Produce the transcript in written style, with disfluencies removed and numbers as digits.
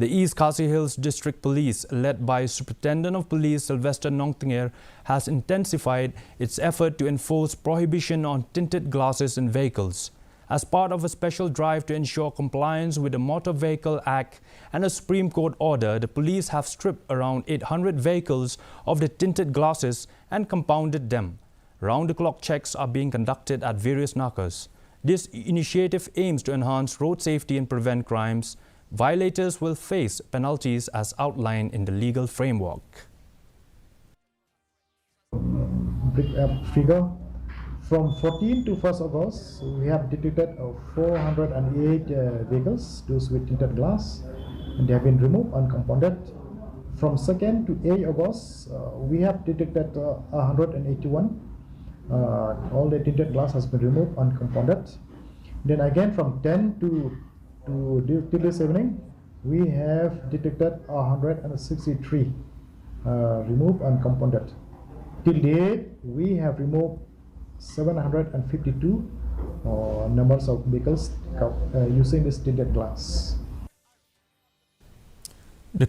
The East Khasi Hills District Police, led by Superintendent of Police Sylvester Nongtinger, has intensified its effort to enforce prohibition on tinted glasses in vehicles. As part of a special drive to ensure compliance with the Motor Vehicle Act and a Supreme Court order, the police have stripped around 800 vehicles of the tinted glasses and compounded them. Round-the-clock checks are being conducted at various nakas. This initiative aims to enhance road safety and prevent crimes. Violators will face penalties as outlined in the legal framework. Figure from 14 to 1st August, we have detected 408 vehicles, those with tinted glass, and they have been removed and compounded. From 2nd to 8th August, we have detected 181. All the tinted glass has been removed and compounded. Then again from 10 to till this evening, we have detected 163 removed and compounded. Till date, we have removed 752 numbers of vehicles using this tinted glass. The